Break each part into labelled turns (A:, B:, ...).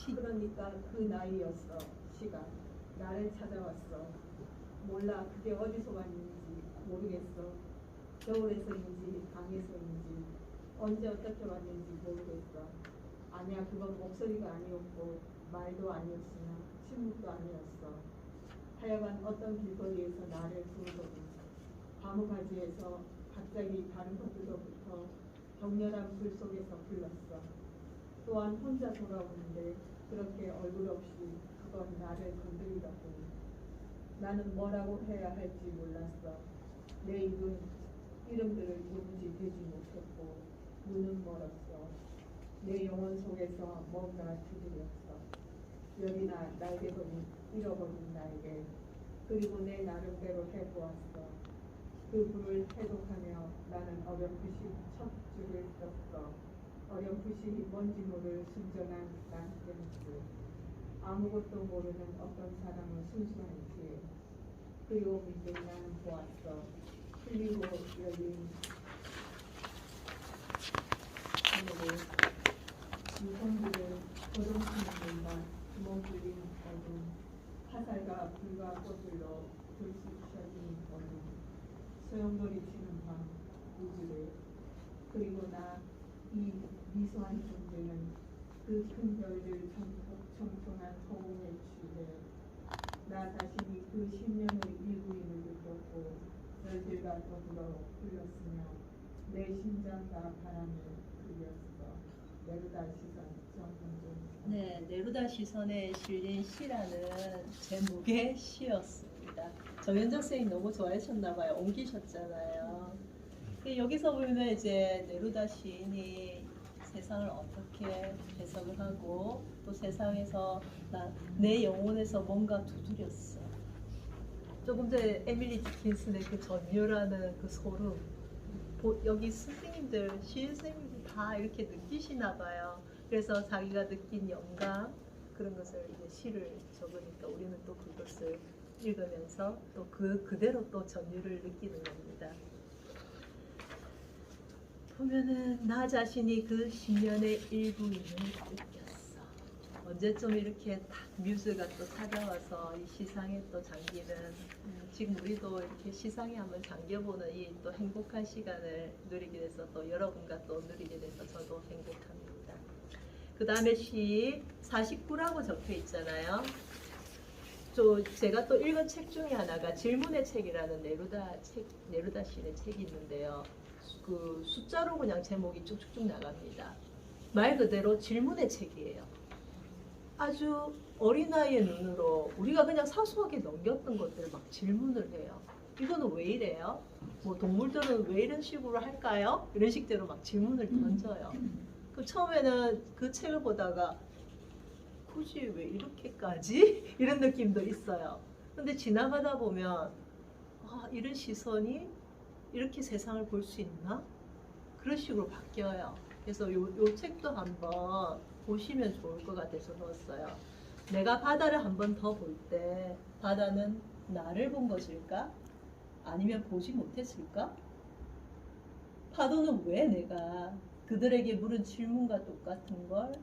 A: 그러니까 그 나이였어. 시가 나를 찾아왔어. 몰라 그게 어디서 왔는지 모르겠어. 겨울에서인지 강에서인지 언제 어떻게 왔는지 모르겠어. 아니야 그건 목소리가 아니었고 말도 아니었으나 침묵도 아니었어. 하여간 어떤 길거리에서 나를 부르더군. 과무가지에서 갑자기 다른 곳으로부터 격렬한 불 속에서 불렀어. 또한 혼자 돌아오는데 그렇게 얼굴 없이 그건 나를 건드리더군. 나는 뭐라고 해야 할지 몰랐어. 내 입은 이름들을 누군지 대지 못했고 눈은 멀었어. 내 영혼 속에서 뭔가 두드렸어. 열이나 날개거리 잃어버린 날개. 그리고 내 나름대로 해보았어. 그 불을 해독하며 나는 어렴풋이 첫 줄을 떴어. 어렴풋이 뭔지 모를 순전한 난센스. 아무것도 모르는 어떤 사람의 순수한 지혜. 그리고 문득 나는 보았어. 풀리고 열린 하늘을, 유성들을 거동치는 공간, 구멍 뚫린 어둠, 화살과 불과 꽃들로 불쑥셔진 어둠, 소용돌이 치는 밤, 우주를. 그리고 나 이 미소한 존재는 그 큰 별들 청청한 허공에 취해 나 자신이 그 10년의 일부임을 느꼈고 별들과 더불어 흘렀으며 내 심장과 바람을 그렸어. 네루다 시선 정선종.
B: 네, 네루다 시선에 실린 시라는 제목의 시였습니다. 정현정 선생님 너무 좋아하셨나봐요. 옮기셨잖아요. 여기서 보면 이제 네루다 시인이 세상을 어떻게 해석을 하고 또 세상에서 내 영혼에서 뭔가 두드렸어. 조금 전에 에밀리 디킨슨의 그 전율하는 그 소름, 여기 선생님들, 시인 선생님들 다 이렇게 느끼시나 봐요. 그래서 자기가 느낀 영감 그런 것을 이제 시를 적으니까 우리는 또 그것을 읽으면서 또 그대로 또 전율을 느끼는 겁니다. 보면은 나 자신이 그 10년의 일부임을 느꼈어. 언제쯤 이렇게 딱 뮤즈가 또 찾아와서 이 시상에 또 잠기는 지금 우리도 이렇게 시상에 한번 잠겨보는 이 또 행복한 시간을 누리게 돼서 또 여러분과 또 누리게 돼서 저도 행복합니다. 그 다음에 시 49라고 적혀 있잖아요. 제가 또 읽은 책 중에 하나가 질문의 책이라는 네루다 시인의 책이 있는데요. 그 숫자로 그냥 제목이 쭉쭉쭉 나갑니다. 말 그대로 질문의 책이에요. 아주 어린아이의 눈으로 우리가 그냥 사소하게 넘겼던 것들을 막 질문을 해요. 이거는 왜 이래요? 뭐 동물들은 왜 이런 식으로 할까요? 이런 식대로 막 질문을 던져요. 그 처음에는 그 책을 보다가 굳이 왜 이렇게까지? 이런 느낌도 있어요. 근데 지나가다 보면 이런 시선이 이렇게 세상을 볼 수 있나? 그런 식으로 바뀌어요. 그래서 요 책도 한번 보시면 좋을 것 같아서 넣었어요. 내가 바다를 한번 더 볼 때 바다는 나를 본 것일까? 아니면 보지 못했을까? 파도는 왜 내가 그들에게 물은 질문과 똑같은 걸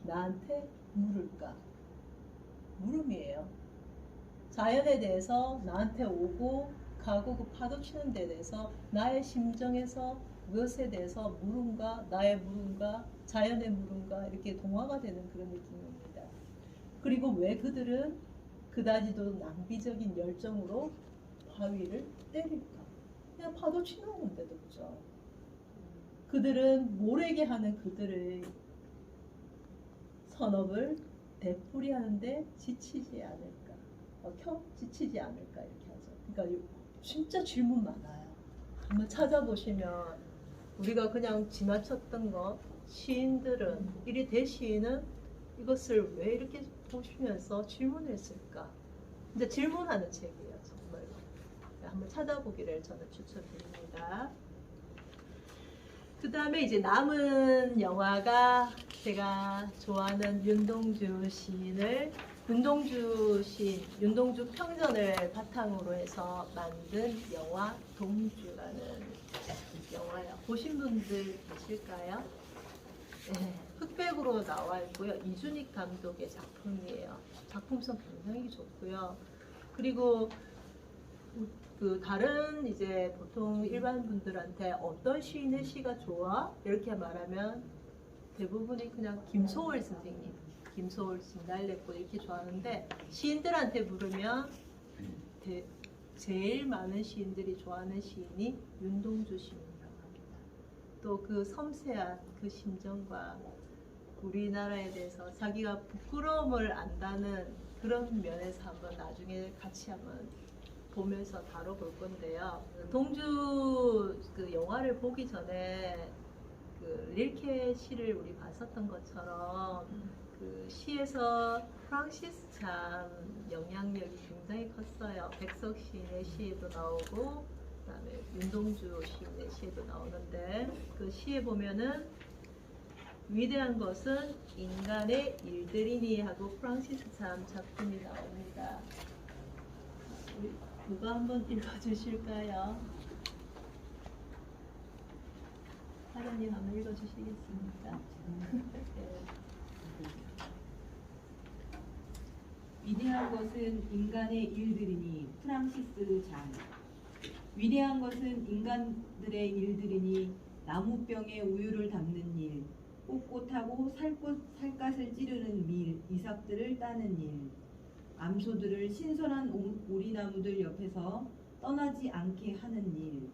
B: 나한테 물을까? 물음이에요. 자연에 대해서 나한테 오고 가고 그 파도 치는 데 대해서 나의 심정에서 그것에 대해서 물음과 나의 물음과 자연의 물음과 이렇게 동화가 되는 그런 느낌입니다. 그리고 왜 그들은 그다지도 낭비적인 열정으로 바위를 때릴까? 그냥 파도 치는 건데도 그죠? 그들은 모래게 하는 그들의 선업을 되풀이하는데 지치지 않을까? 지치지 않을까 이렇게 하죠. 그러니까 진짜 질문 많아요. 한번 찾아보시면 우리가 그냥 지나쳤던 것, 시인들은 이리 대시인은 이것을 왜 이렇게 보시면서 질문했을까? 근데 질문하는 책이에요, 정말로. 한번 찾아보기를 저는 추천드립니다. 그 다음에 이제 남은 영화가 제가 좋아하는 윤동주 윤동주 평전을 바탕으로 해서 만든 영화 동주라는 영화예요. 보신 분들 계실까요? 흑백으로 나와 있고요. 이준익 감독의 작품이에요. 작품성 굉장히 좋고요. 그리고 그 다른 이제 보통 일반 분들한테 어떤 시인의 시가 좋아? 이렇게 말하면 대부분이 그냥 김소월 선생님, 김소월, 진달래꽃 이렇게 좋아하는데 시인들한테 물으면 제일 많은 시인들이 좋아하는 시인이 윤동주 시인이라고 합니다. 또 그 섬세한 그 심정과 우리나라에 대해서 자기가 부끄러움을 안다는 그런 면에서 한번 나중에 같이 한번 보면서 다뤄볼 건데요. 동주 그 영화를 보기 전에 그 릴케 시를 우리 봤었던 것처럼 그 시에서 프랑시스 참 영향력이 굉장히 컸어요. 백석 시인의 시에도 나오고 그다음에 윤동주 시인의 시에도 나오는데 그 시에 보면은 위대한 것은 인간의 일들이니 하고 프랑시스 참 작품이 나옵니다. 누가 한번 읽어주실까요? 사장님 한번 읽어주시겠습니까? 네.
C: 위대한 것은 인간의 일들이니 프랑시스 잔. 위대한 것은 인간들의 일들이니 나무병에 우유를 담는 일, 꼿꼿하고 살갗을 찌르는 밀, 이삭들을 따는 일, 암소들을 신선한 오리나무들 옆에서 떠나지 않게 하는 일,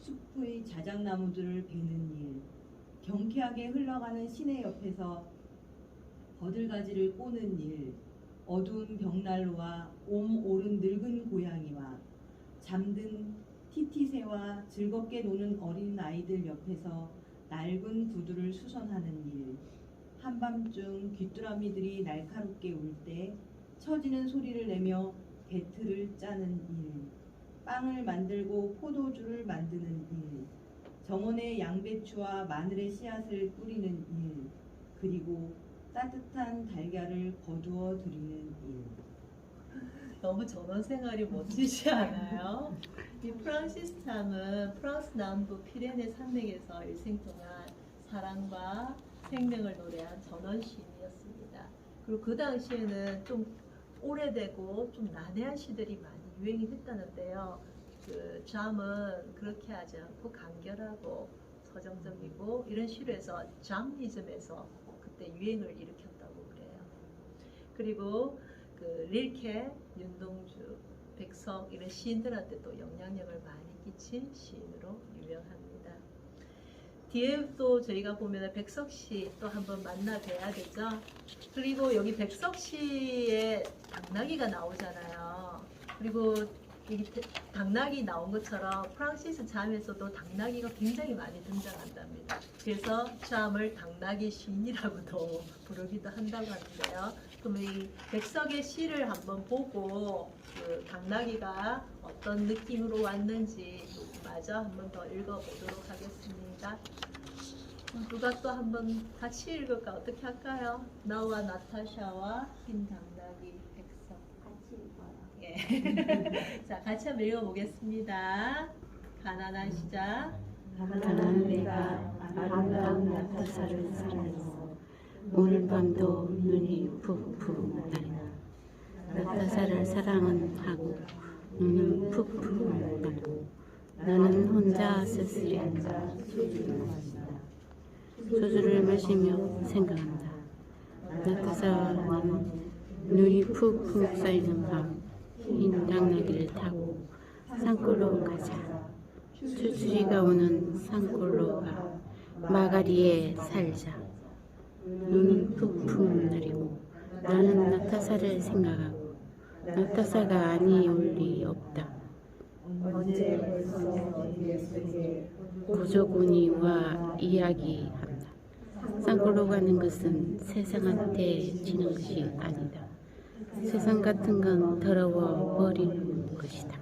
C: 숲의 자작나무들을 베는 일, 경쾌하게 흘러가는 시내 옆에서 버들가지를 꼬는 일, 어두운 벽난로와 옴 오른 늙은 고양이와 잠든 티티새와 즐겁게 노는 어린 아이들 옆에서 낡은 구두를 수선하는 일, 한밤중 귀뚜라미들이 날카롭게 울 때 처지는 소리를 내며 배틀을 짜는 일, 빵을 만들고 포도주를 만드는 일, 정원에 양배추와 마늘의 씨앗을 뿌리는 일, 그리고 따뜻한 달걀을 거두어 드리는 일.
B: 너무 전원 생활이 멋지지 않아요? 이 프랑시스 참은 프랑스 남부 피레네 산맥에서 일생 동안 사랑과 생명을 노래한 전원 시인이었습니다. 그리고 그 당시에는 좀 오래되고 좀 난해한 시들이 많이 유행이 됐다는데요. 그 잠은 그렇게 하지 않고 간결하고 서정적이고 이런 시로 해서 잠니즘에서 그때 유행을 일으켰다고 그래요. 그리고 그 릴케, 윤동주, 백석 이런 시인들한테 또 영향력을 많이 끼친 시인으로 유명합니다. 뒤에 또 저희가 보면 백석 시 또 한번 만나 뵈야겠죠. 그리고 여기 백석 시에 당나귀가 나오잖아요. 그리고 여기 당나귀 나온 것처럼 프랑시스 잠에서도 당나귀가 굉장히 많이 등장한답니다. 그래서 잠을 당나귀 시인이라고도 부르기도 한다고 하는데요. 그럼 이 백석의 시를 한번 보고 그 당나귀가 어떤 느낌으로 왔는지 마저 한번 더 읽어보도록 하겠습니다. 누가 또 한번 같이 읽을까? 어떻게 할까요? 나와 나타샤와 흰 당나귀 백석.
D: 같이 읽어요.
B: 예. 자, 같이 한번 읽어보겠습니다. 가난한 시작.
D: 가난한 내가 아름다운 나타사를 사랑해서 오늘 밤도 눈이 푹푹 나리라. 나타사를 사랑은 하고 눈은 푹푹 나고 나는 혼자 쓸쓸히 앉아 소주를 마신다. 소주를 마시며 생각한다. 나타사는 눈이 푹푹 쌓이는 밤 흰 당나귀를 타고 산골로 가자. 추추리가 오는 산골로 가 마가리에 살자. 눈은 푹푹 내리고 나는 나타사를 생각하고 나타사가 아니 올 리 없다.
A: 언제 벌써 속에
D: 고조군이 와 이야기한다. 산골로 가는 것은 세상한테 지는 것이 아니다. 세상 같은 건 더러워 버리는 것이다.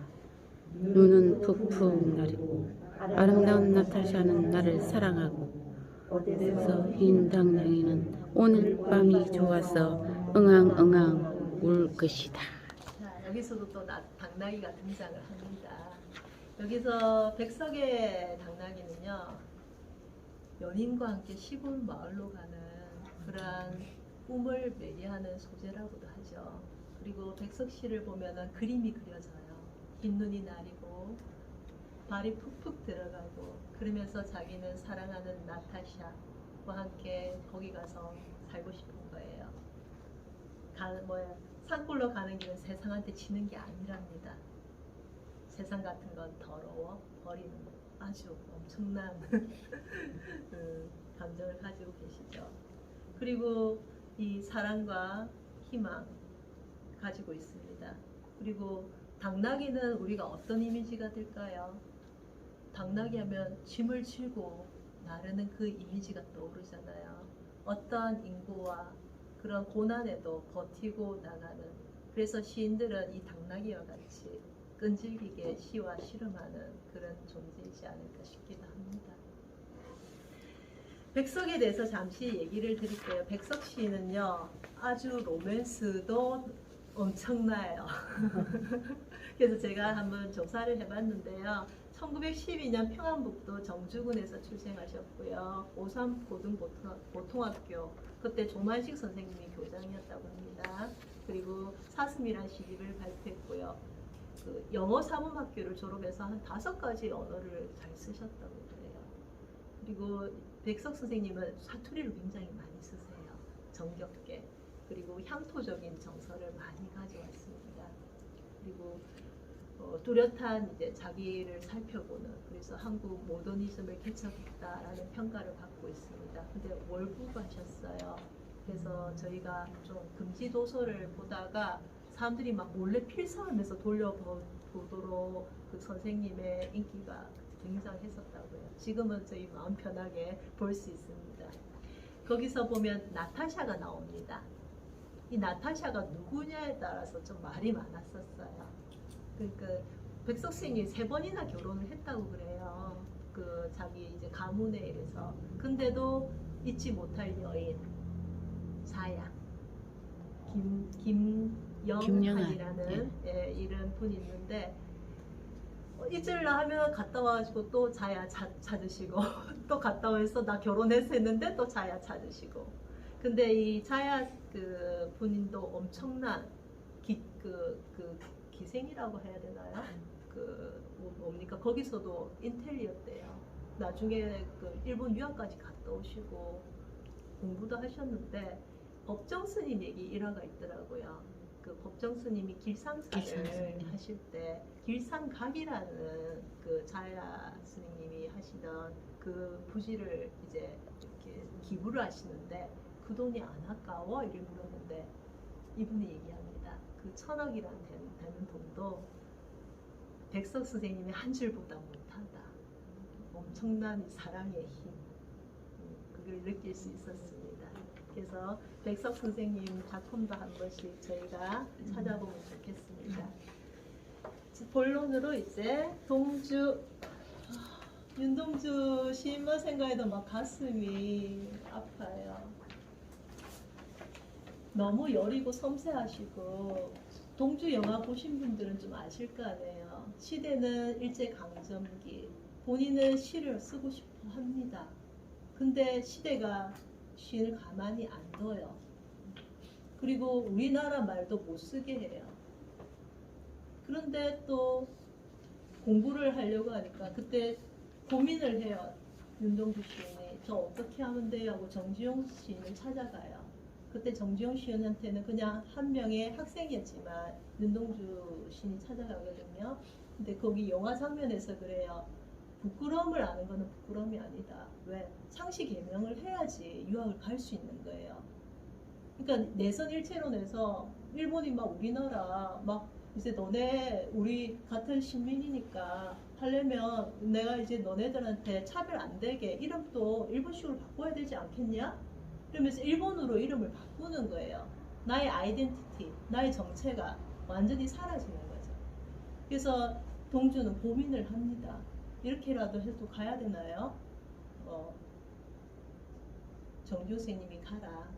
D: 눈은 푹푹 내리고 아름다운 나타샤는 나를 사랑하고 그래서 흰 당나귀는 오늘 밤이 좋아서 응앙응앙 울 것이다.
B: 자, 여기서도 또 당나귀가 등장을 합니다. 여기서 백석의 당나귀는요, 연인과 함께 시골 마을로 가는 그러한 꿈을 매개하는 소재라고도 하죠. 그리고 백석시를 보면은 그림이 그려져요. 흰 눈이 나리고 발이 푹푹 들어가고 그러면서 자기는 사랑하는 나타샤와 함께 거기 가서 살고 싶은 거예요. 산골로 가는 길은 세상한테 지는 게 아니랍니다. 세상 같은 건 더러워 버리는 아주 엄청난 감정을 가지고 계시죠. 그리고 이 사랑과 희망 가지고 있습니다. 그리고 당나귀는 우리가 어떤 이미지가 될까요? 당나귀 하면 짐을 지고 나르는 그 이미지가 떠오르잖아요. 어떠한 인고와 그런 고난에도 버티고 나가는, 그래서 시인들은 이 당나귀와 같이 끈질기게 시와 실험하는 그런 존재이지 않을까 싶기도 합니다. 백석에 대해서 잠시 얘기를 드릴게요. 백석 시는요, 아주 로맨스도 엄청나요. 그래서 제가 한번 조사를 해봤는데요. 1912년 평안북도 정주군에서 출생하셨고요. 오산 고등보통학교, 그때 조만식 선생님이 교장이었다고 합니다. 그리고 사슴이란 시집을 발표했고요. 그 영어 사범학교를 졸업해서 한 5가지 언어를 잘 쓰셨다고 그래요. 그리고 백석 선생님은 사투리를 굉장히 많이 쓰세요. 정겹게. 그리고 향토적인 정서를 많이 가져왔습니다. 그리고 뚜렷한 이제 자기를 살펴보는, 그래서 한국 모더니즘을 개척했다라는 평가를 받고 있습니다. 근데 월북하셨어요. 그래서 저희가 좀 금지 도서를 보다가 사람들이 막 몰래 필사하면서 돌려보도록 그 선생님의 인기가 굉장했었다고요. 지금은 저희 마음 편하게 볼 수 있습니다. 거기서 보면 나타샤가 나옵니다. 이 나타샤가 누구냐에 따라서 좀 말이 많았었어요. 그러니까 백석 선생님이 3번이나 결혼을 했다고 그래요. 그 자기 이제 가문에 이래서. 근데도 잊지 못할 여인 사야 김영한이라는 예, 이런 분이 있는데 잊으려 하면 갔다 와가지고 또 자야 찾으시고 또 갔다 와서 나 결혼했어 했는데 또 자야 찾으시고. 근데 이 자야 그 본인도 엄청난 기생이라고 해야 되나요? 그 뭡니까? 거기서도 인텔리였대요. 나중에 그 일본 유학까지 갔다 오시고 공부도 하셨는데 법정 스님 얘기 일화가 있더라고요. 그 법정 스님이 길상사를 하실 때 길상각이라는 그 자야 스님이 하시던 그 부지를 이제 이렇게 기부를 하시는데 그 돈이 안 아까워? 이렇게 물었는데 이분이 얘기합니다. 그 1000억이라는 되는 돈도 백석 선생님의 한 줄보다 못하다. 엄청난 사랑의 힘, 그걸 느낄 수 있었습니다. 그래서 백석 선생님 작품도 한 번씩 저희가 찾아보면 좋겠습니다. 본론으로 이제 윤동주 시인만 생각해도 막 가슴이 아파요. 너무 여리고 섬세하시고, 동주 영화 보신 분들은 좀 아실 거 아니에요. 시대는 일제강점기, 본인은 시를 쓰고 싶어 합니다. 근데 시대가 시를 가만히 안 둬요. 그리고 우리나라 말도 못 쓰게 해요. 그런데 또 공부를 하려고 하니까 그때 고민을 해요. 윤동주 시인이 저 어떻게 하면 돼요? 하고 정지용 시인을 찾아가요. 그때 정지용 시인한테는 그냥 한 명의 학생이었지만 윤동주 시인이 찾아가거든요. 근데 거기 영화 장면에서 그래요. 부끄러움을 아는 거는 부끄러움이 아니다. 왜? 상시 개명을 해야지 유학을 갈 수 있는 거예요. 그러니까 내선 일체론에서 일본이 막 우리나라 막 이제 너네 우리 같은 시민이니까 하려면 내가 이제 너네들한테 차별 안 되게 이름도 일본식으로 바꿔야 되지 않겠냐? 그러면서 일본으로 이름을 바꾸는 거예요. 나의 아이덴티티, 나의 정체가 완전히 사라지는 거죠. 그래서 동주는 고민을 합니다. 이렇게라도 해도 가야 되나요? 정주 선생님이 가라.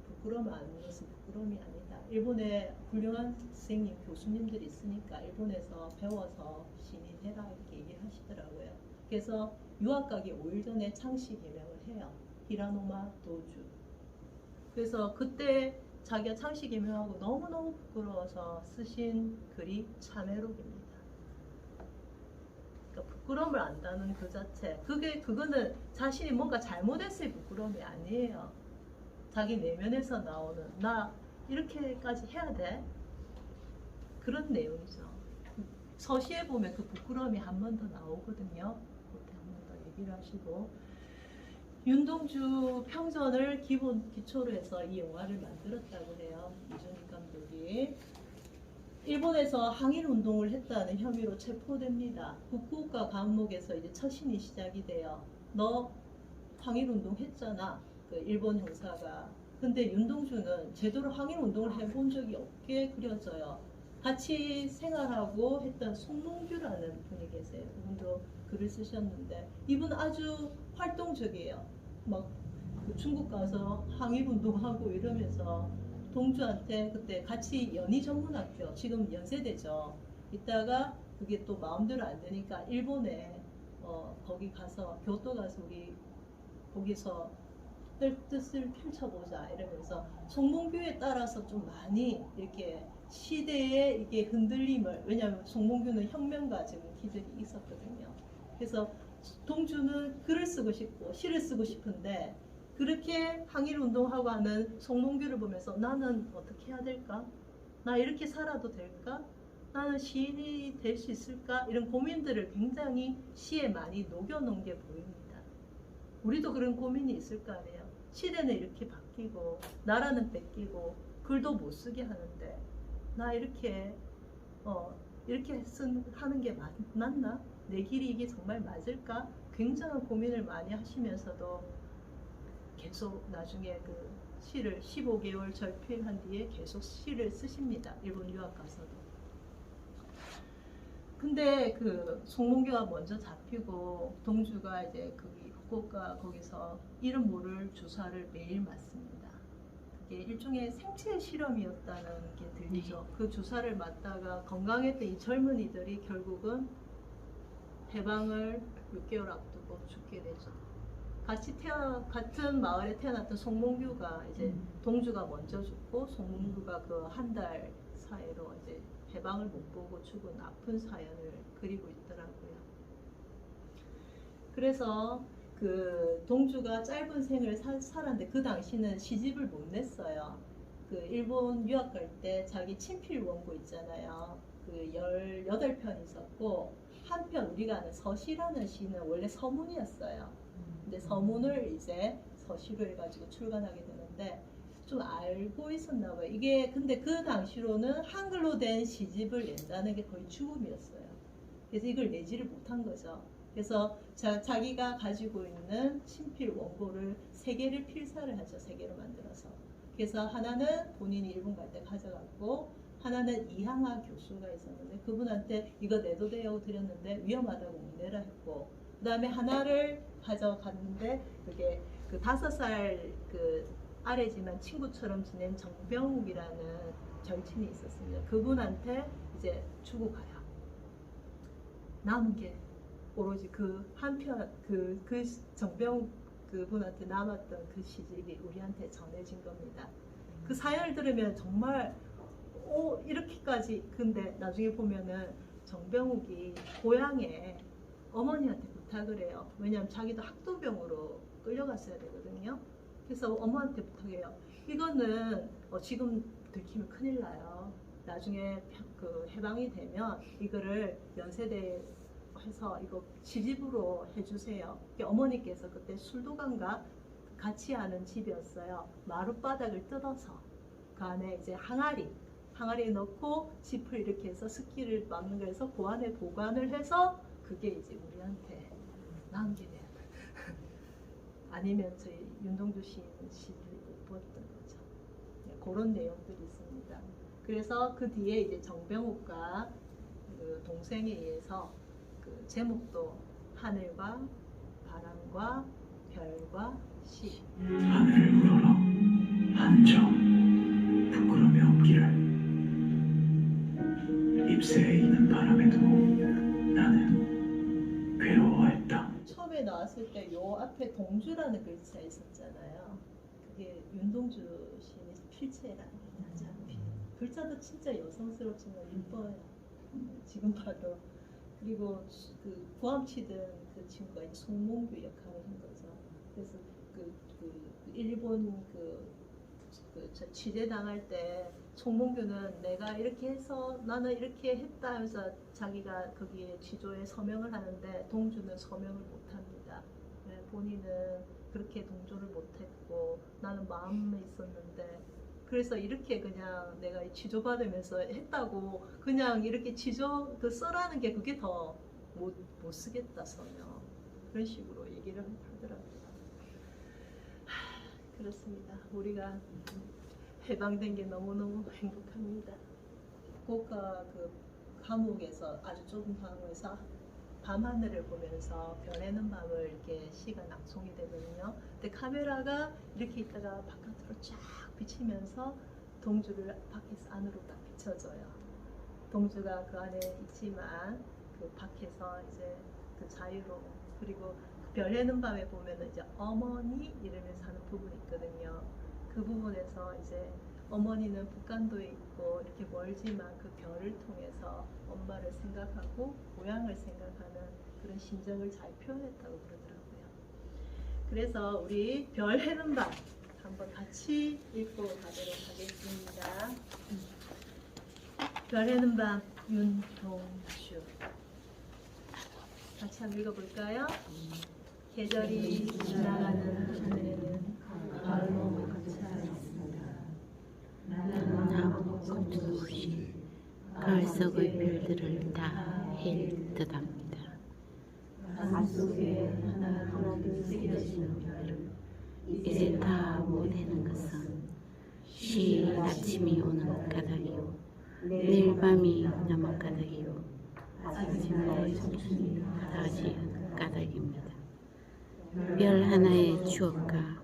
B: 부끄러움 아닌 것은 부끄러움이 아니다. 일본에 훌륭한 선생님, 교수님들이 있으니까 일본에서 배워서 시인이 되라 이렇게 얘기를 하시더라고요. 그래서 유학 가기 5일 전에 창씨 개명을 해요. 히라노마 도주. 그래서 그때 자기가 창씨 개명하고 너무너무 부끄러워서 쓰신 글이 참회록입니다. 그러니까 부끄러움을 안다는 그 자체, 그거는 자신이 뭔가 잘못했을 부끄러움이 아니에요. 자기 내면에서 나오는 나 이렇게까지 해야 돼? 그런 내용이죠. 서시에 보면 그 부끄러움이 한 번 더 나오거든요. 그때 한 번 더 얘기를 하시고, 윤동주 평전을 기초로 해서 이 영화를 만들었다고 해요. 이준익 감독이. 일본에서 항일 운동을 했다는 혐의로 체포됩니다. 후쿠오카 감옥에서 이제 처신이 시작이 돼요. 너 항일 운동 했잖아. 그 일본 형사가. 근데 윤동주는 제대로 항일 운동을 해본 적이 없게 그려져요. 같이 생활하고 했던 송몽규라는 분이 계세요. 그분도 글을 쓰셨는데 이분 아주 활동적이에요. 막 중국 가서 항일 운동하고 이러면서 동주한테 그때 같이 연희전문학교, 지금 연세대죠. 이따가 그게 또 마음대로 안 되니까 일본에 거기 가서 교토 가서 우리 거기서 뜻을 펼쳐보자 이러면서 송몽규에 따라서 좀 많이 이렇게 시대의 이게 흔들림을, 왜냐하면 송몽규는 혁명가 지금 기질이 있었거든요. 그래서 동주는 글을 쓰고 싶고 시를 쓰고 싶은데 그렇게 항일 운동하고 하는 송몽규를 보면서 나는 어떻게 해야 될까? 나 이렇게 살아도 될까? 나는 시인이 될 수 있을까? 이런 고민들을 굉장히 시에 많이 녹여놓은 게 보입니다. 우리도 그런 고민이 있을 거 아니에요. 시대는 이렇게 바뀌고 나라는 뺏기고 글도 못 쓰게 하는데 나 이렇게 하는 게 맞나? 내 길이 이게 정말 맞을까? 굉장한 고민을 많이 하시면서도 계속 나중에 그 시를 15개월 절필한 뒤에 계속 시를 쓰십니다. 일본 유학 가서도. 근데 그 송몽규가 먼저 잡히고 동주가 이제 거기 후쿠오카 거기서 이름 모를 주사를 매일 맞습니다. 그게 일종의 생체 실험이었다는 게 들리죠. 그 주사를 맞다가 건강했던 이 젊은이들이 결국은 해방을 6개월 앞두고 죽게 되죠. 같은 마을에 태어났던 송몽규가 이제 동주가 먼저 죽고 송몽규가 그 한 달 사이로 이제 해방을 못 보고 죽은 아픈 사연을 그리고 있더라고요. 그래서 그 동주가 짧은 생을 살았는데 그 당시는 시집을 못 냈어요. 그 일본 유학 갈 때 자기 친필 원고 있잖아요. 그 18편 있었고 한편 우리가 아는 서시라는 시는 원래 서문이었어요. 근데 서문을 이제 서시로 해가지고 출간하게 되는데 좀 알고 있었나 봐요. 이게 근데 그 당시로는 한글로 된 시집을 낸다는 게 거의 죽음이었어요. 그래서 이걸 내지를 못한 거죠. 그래서 자기가 가지고 있는 친필 원고를 3개를 필사를 하죠. 3개로 만들어서. 그래서 하나는 본인이 일본 갈 때 가져갔고 하나는 이항아 교수가 있었는데 그분한테 이거 내도 돼요 드렸는데 위험하다고 못 내라 했고, 그 다음에 하나를 가져갔는데 그게 그 5살 그 아래지만 친구처럼 지낸 정병욱이라는 절친이 있었습니다. 그분한테 이제 주고 가요. 남은 게 오로지 그 한편 그 정병욱 그분한테 남았던 그 시집이 우리한테 전해진 겁니다. 그 사연을 들으면 정말 이렇게까지. 근데 나중에 보면은 정병욱이 고향에 어머니한테 부탁을 해요. 왜냐하면 자기도 학도병으로 끌려갔어야 되거든요. 그래서 어머니한테 부탁해요. 이거는 지금 들키면 큰일 나요. 나중에 그 해방이 되면 이거를 연세대 해서 이거 시집으로 해주세요. 어머니께서 그때 술도강과 같이 하는 집이었어요. 마룻바닥을 뜯어서 그 안에 이제 항아리에 넣고 짚을 이렇게 해서 습기를 막는 거에서 그 안에 보관을 해서 그게 이제 우리한테 남기네요. 아니면 저희 윤동주 시인 시를 못 봤던 거죠. 네, 그런 내용들이 있습니다. 그래서 그 뒤에 이제 정병욱과 그 동생에 의해서 그 제목도 하늘과 바람과 별과 시.
E: 하늘을 우러러 한정 부끄러움이 없기를. 잎새에 이는 바람에도 나는 괴로워했다.
B: 처음에 처음에 나왔을 때 요 앞에 동주라는 글자 있었잖아요. 그게 윤동주 시인의 필체랍니다. 장필. 글자도 진짜 여성스럽지만 예뻐요. 지금 봐도. 그리고 그 구암치던 그 친구가 이제 송몽규 역할을 한 거죠. 그래서 일본 취재 당할 때 송몽규는 내가 이렇게 해서 나는 이렇게 했다 하면서 자기가 거기에 지조에 서명을 하는데 동주는 서명을 못합니다. 네, 본인은 그렇게 동조를 못했고 나는 마음에 있었는데 그래서 이렇게 그냥 내가 지조 받으면서 했다고 그냥 이렇게 지조 써라는 게 그게 더 못 쓰겠다 서명 그런 식으로 얘기를 하더라고요. 그렇습니다. 우리가 해방된 게 너무너무 행복합니다. 고가 그 감옥에서 아주 좁은 감옥에서 밤하늘을 보면서 변해는 밤을 이렇게 시가 낭송이 되거든요. 근데 카메라가 이렇게 있다가 바깥으로 쫙 비치면서 동주를 밖에서 안으로 딱 비춰줘요. 동주가 그 안에 있지만 그 밖에서 이제 그 자유로움 그리고 별해는 밤에 보면은 이제 어머니 이러면서 하는 부분이 있거든요. 그 부분에서 이제 어머니는 북간도에 있고 이렇게 멀지만 그 별을 통해서 엄마를 생각하고 고향을 생각하는 그런 심정을 잘 표현했다고 그러더라고요. 그래서 우리 별 해는 밤 한번 같이 읽고 가도록 하겠습니다. 별 해는 밤 윤동주 같이 한번 읽어볼까요? 계절이 지나가는 하늘에는 별로 갇혀 있습니다.
D: 나는 아무것도 없이 가을 속의 별들을 다 헬 듯합니다.
A: 가슴속에 하나둘 새겨지는 별
D: 이제 다 못하는 것은 쉬 아침이 오는 까닭이요 내일 밤이 남은 까닭이요 아침의 청춘이 다시 까닭입니다. 별 하나의 추억과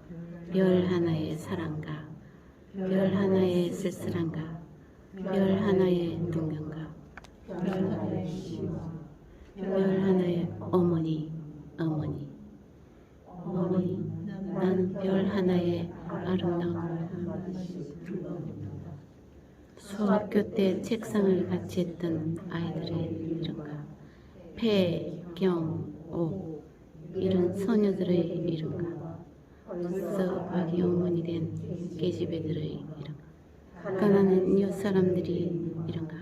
D: 별 하나의 사랑과 별 하나의 쓸쓸함과 별 하나의 동경과 별 하나의希望 별 하나의 어머니 나는 별 하나의 아름다운 수학교 때 책상을 같이 했던 아이들의 이름과 폐경옥 이런 소녀들의 이름과 벌써 아기 어머니 된 계집애들의 이름 가난한 이웃 사람들이 이름과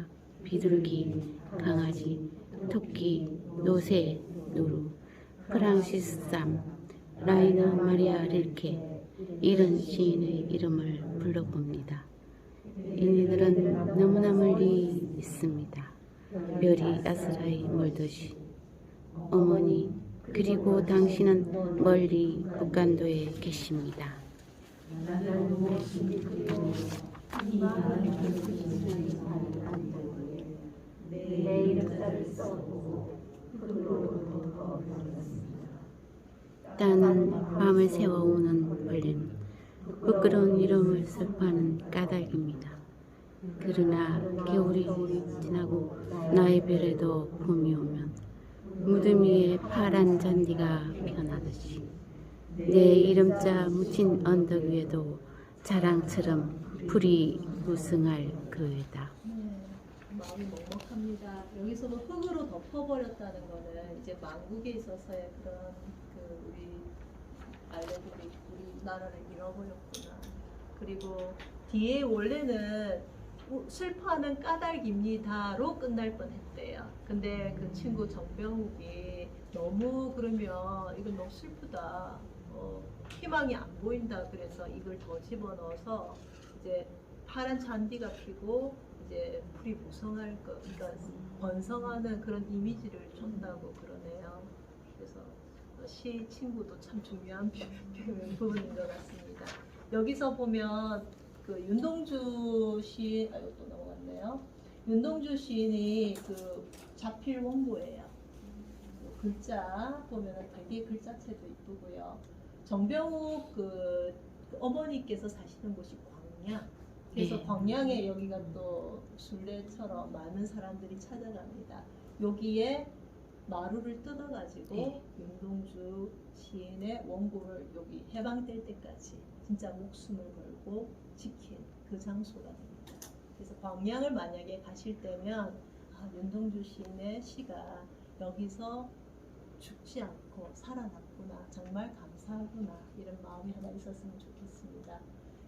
D: 비둘기, 강아지, 토끼, 노새, 누루, 프랑시스 쌈, 라이너 마리아 릴케 이런 시인의 이름을 불러봅니다. 이들은 너무나 멀리 있습니다. 별이 아스라이 멀듯이 어머니 그리고 당신은 멀리 북간도에 계십니다.
A: 내 이름자를 써보고 흙으로 덮어버렸습니다.
D: 나는 밤을 새워오는 벌림 부끄러운 이름을 슬퍼하는 까닭입니다. 그러나 겨울이 지나고 나의 별에도 봄이 오면 무덤 위에 파란 잔디가 피어나듯이 내 이름자 묻힌 언덕 위에도 자랑처럼 불이 무성할 그외다.
B: 마음이 먹먹합니다. 여기서도 흙으로 덮어버렸다는 거는 이제 만국에 있어서의 그런 그 우리 아이들이 우리나라를 잃어버렸구나. 그리고 뒤에 원래는 슬퍼하는 까닭입니다로 끝날 뻔했대요. 근데 그 친구 정병욱이 너무 그러면 이건 너무 슬프다. 희망이 안 보인다. 그래서 이걸 더 집어넣어서 이제 파란 잔디가 피고 이제 불이 무성할 거, 그러니까 번성하는 그런 이미지를 준다고 그러네요. 그래서 시 친구도 참 중요한 부분인 것 같습니다. 여기서 보면 그 윤동주 시인, 또 넘어갔네요. 윤동주 시인이 그 자필 원고예요. 글자 보면은 되게 글자체도 이쁘고요. 정병욱 그 어머니께서 사시는 곳이 광양. 그래서
D: 네.
B: 광양에 여기가 또 순례처럼 많은 사람들이 찾아갑니다. 여기에 마루를 뜯어가지고
C: 네.
B: 윤동주 시인의 원고를 여기 해방될 때까지 진짜 목숨을 걸고 지킨 그 장소가 됩니다. 그래서 광양을 만약에 가실 때면 윤동주 시인의 시가 여기서 죽지 않고 살아났구나, 정말 감사하구나, 이런 마음이 하나 있었으면 좋겠습니다.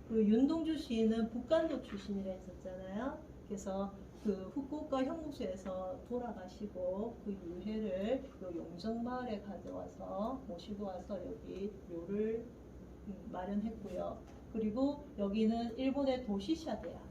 B: 그리고 윤동주 시인은 북간도 출신이라 했었잖아요. 그래서 그 후쿠오카 형무소에서 돌아가시고 그 유해를 요 용정마을에 가져와서 모시고 와서 여기 묘를 마련했고요. 그리고 여기는 일본의 도시샤 대학,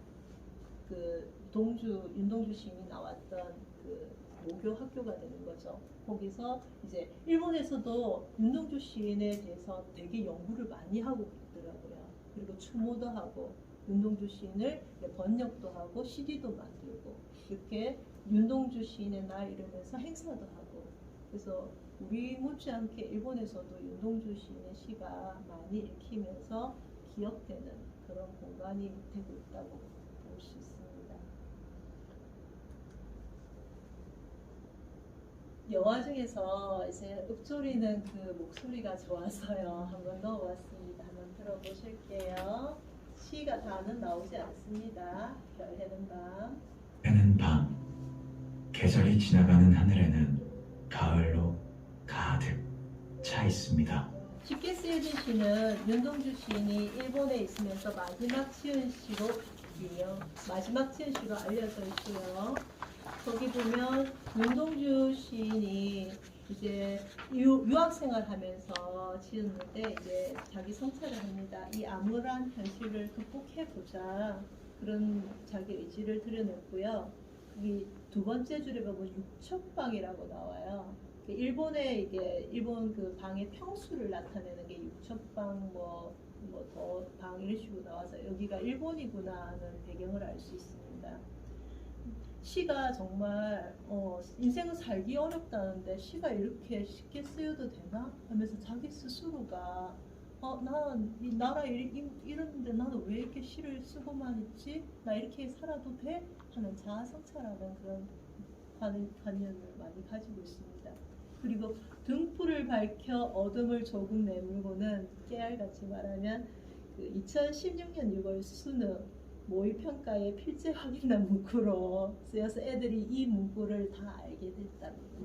B: 그 윤동주 시인이 나왔던 그 모교 학교가 되는 거죠. 거기서 이제 일본에서도 윤동주 시인에 대해서 되게 연구를 많이 하고 있더라고요. 그리고 추모도 하고 윤동주 시인을 번역도 하고 CD도 만들고 이렇게 윤동주 시인의 날 이러면서 행사도 하고, 그래서 우리 못지않게 일본에서도 윤동주 시인의 시가 많이 읽히면서 기억되는 그런 공간이 되고 있다고 볼 수 있습니다. 영화 중에서 이제 읊조리는 그 목소리가 좋아서요. 한번 넣어봤습니다. 한번 들어보실게요. 시가 다는 나오지 않습니다. 별 해는 밤.
E: 해는 밤, 계절이 지나가는 하늘에는 가을로 가득 차 있습니다.
B: 쉽게 쓰여진 시는 윤동주 시인이 일본에 있으면서 마지막 지은 시로 알려져 있고요. 거기 보면 윤동주 시인이 이제 유학 생활하면서 지었는데 이제 자기 성찰을 합니다. 이 암울한 현실을 극복해 보자, 그런 자기 의지를 드러냈고요. 이 두 번째 줄에 보면 육첩방이라고 나와요. 일본의 일본 그 방의 평수를 나타내는 게 육첩방 뭐 더 방 이런 식으로 나와서 여기가 일본이구나 하는 배경을 알 수 있습니다. 시가 정말 인생은 살기 어렵다는데 시가 이렇게 쉽게 쓰여도 되나 하면서 자기 스스로가 나는 이 나라 이러는데 나는 왜 이렇게 시를 쓰고만 있지? 나 이렇게 살아도 돼? 하는 자아 성찰하는 그런 관념을 많이 가지고 있습니다. 그리고 등불을 밝혀 어둠을 조금 내밀고는 깨알같이 말하면 그 2016년 6월 수능 모의평가에 필제 확인한 문구로 쓰여서 애들이 이 문구를 다 알게 됐답니다.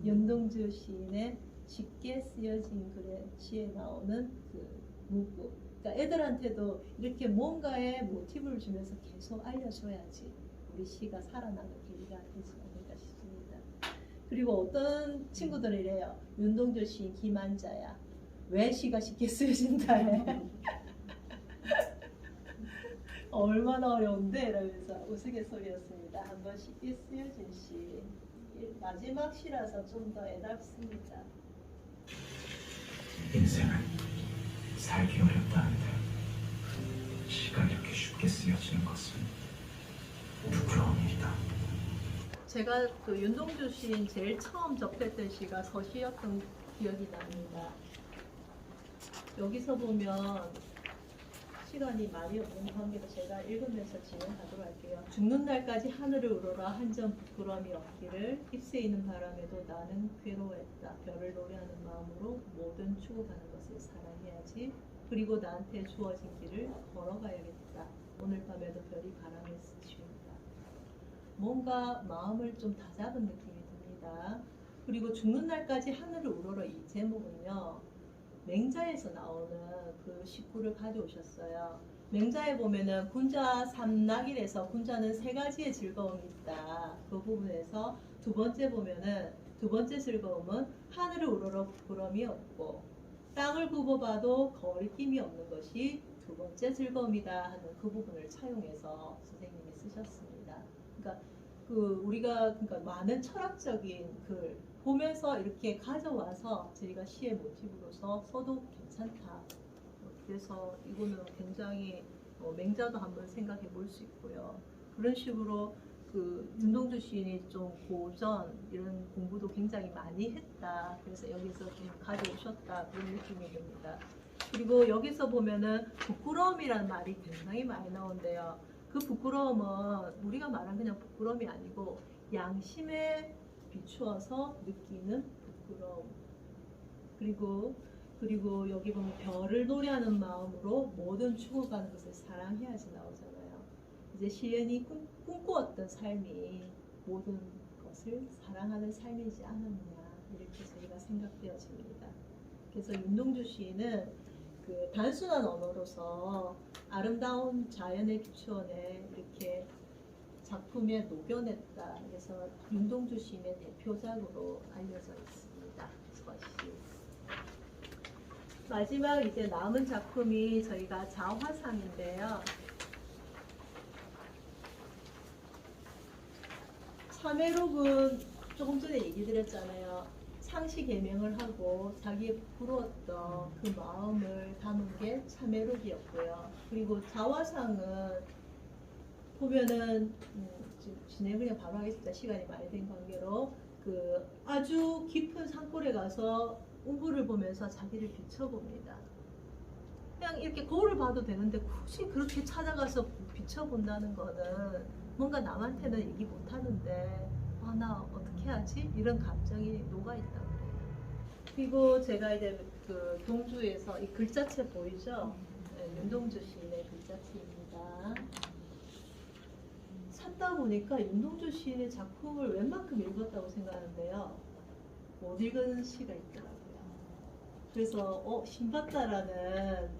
B: 윤동주 시인의 쉽게 쓰여진 글의 시에 나오는 그 문구. 그러니까 애들한테도 이렇게 뭔가의 모티브를 주면서 계속 알려줘야지 우리 시가 살아나는 계기가 되지 않을까 싶습니다. 그리고 어떤 친구들이 이래요. 윤동주 시인 기만자야. 왜 시가 쉽게 쓰여진다 해. 얼마나 어려운데 이러면서 우스갯소리였습니다. 한번 쉽게 쓰여진 시. 마지막 시라서 좀 더 애답습니다.
E: 인생은 살기 어렵다는데 시가 이렇게 쉽게 쓰여지는 것은 부끄러운 일이다.
B: 제가 그 윤동주 시인 제일 처음 접했던 시가 서시였던 기억이 납니다. 여기서 보면 시간이 많이 없는 관계로 제가 읽으면서 진행하도록 할게요. 죽는 날까지 하늘을 우러라 한 점 부끄러움이 없기를, 잎새 있는 바람에도 나는 괴로워했다. 별을 노래하는 마음으로 모든 죽어가는 것을 사랑해야지. 그리고 나한테 주어진 길을 걸어가야겠다. 오늘 밤에도 별이 바람에 스친다. 뭔가 마음을 좀 다잡은 느낌이 듭니다. 그리고 죽는 날까지 하늘을 우러러 이 제목은요, 맹자에서 나오는 그 식구를 가져오셨어요. 맹자에 보면은 군자 삼낙일에서 군자는 세 가지의 즐거움이 있다. 그 부분에서 두 번째 보면은 두 번째 즐거움은 하늘을 우러러 부끄러움이 없고 땅을 굽어봐도 거리낌이 없는 것이 두 번째 즐거움이다 하는 그 부분을 차용해서 선생님이 쓰셨습니다. 그러니까 우리가 많은 철학적인 글 보면서 이렇게 가져와서 저희가 시의 모티브로서 써도 괜찮다. 그래서 이거는 굉장히 맹자도 한번 생각해 볼 수 있고요. 그런 식으로 그 윤동주 시인이 좀 고전 이런 공부도 굉장히 많이 했다. 그래서 여기서 좀 가져오셨다 그런 느낌이 듭니다. 그리고 여기서 보면은 부끄러움이라는 말이 굉장히 많이 나온대요. 그 부끄러움은 우리가 말한 그냥 부끄러움이 아니고 양심의 비추어서 느끼는 부끄러움. 그리고 여기 보면 별을 노래하는 마음으로 모든 죽어가는 것을 사랑해야지 나오잖아요. 이제 시인이 꿈꾸었던 삶이 모든 것을 사랑하는 삶이지 않았느냐 이렇게 저희가 생각되어집니다. 그래서 윤동주 시인은 그 단순한 언어로서 아름다운 자연의 비추어내 이렇게 작품에 녹여냈다. 그래서 윤동주 시인의 대표작으로 알려져 있습니다. 서시. 마지막 이제 남은 작품이 저희가 자화상인데요. 참회록은 조금 전에 얘기 드렸잖아요. 상시 개명을 하고 자기의 부러웠던 그 마음을 담은 게 참회록이었고요. 그리고 자화상은 보면은 지금 진행을 바로 하겠습니다. 시간이 많이 된 관계로 그 아주 깊은 산골에 가서 우물을 보면서 자기를 비춰봅니다. 그냥 이렇게 거울을 봐도 되는데 굳이 그렇게 찾아가서 비춰본다는 거는 뭔가 남한테는 얘기 못하는데 아, 나 어떻게 하지? 이런 감정이 녹아있다고 그래요. 그리고 제가 이제 그 동주에서 이 글자체 보이죠? 네, 윤동주 시인의 글자체입니다. 찾다 보니까 윤동주 시인의 작품을 웬만큼 읽었다고 생각하는데요. 못 읽은 시가 있더라고요. 그래서 신봤다라는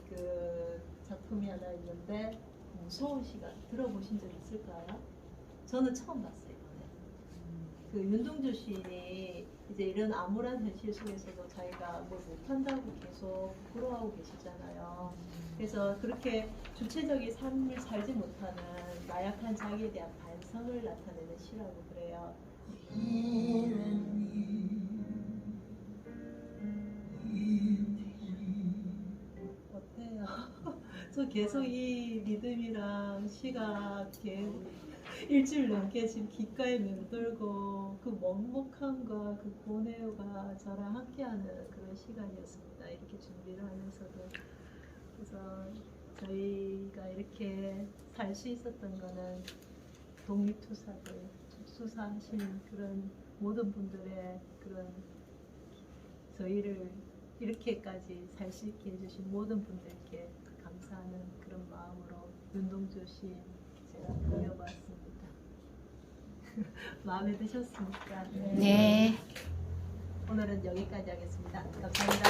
B: 그 작품이 하나 있는데 무서운 시가 들어보신 적 있을까요? 저는 처음 봤어요. 이번에. 그 윤동주 시인이 이제 이런 암울한 현실 속에서도 자기가 뭘 못한다고 계속 부끄러워하고 계시잖아요. 그래서 그렇게 주체적인 삶을 살지 못하는 나약한 자기에 대한 반성을 나타내는 시라고 그래요. 어때요? 저 계속 이 리듬이랑 시가 이렇게 일주일 넘게 지금 귓가에 맴돌고 그 먹먹함과 그 고뇌가 저랑 함께하는 그런 시간이었습니다. 이렇게 준비를 하면서도. 그래서 저희가 이렇게 살 수 있었던 거는 독립투사들, 수사하신 그런 모든 분들의 그런 저희를 이렇게까지 살 수 있게 해주신 모든 분들께 감사하는 그런 마음으로 윤동주 시인 제가 돌려봤습니다. 마음에 드셨습니까?
D: 네.
B: 오늘은 여기까지 하겠습니다. 감사합니다.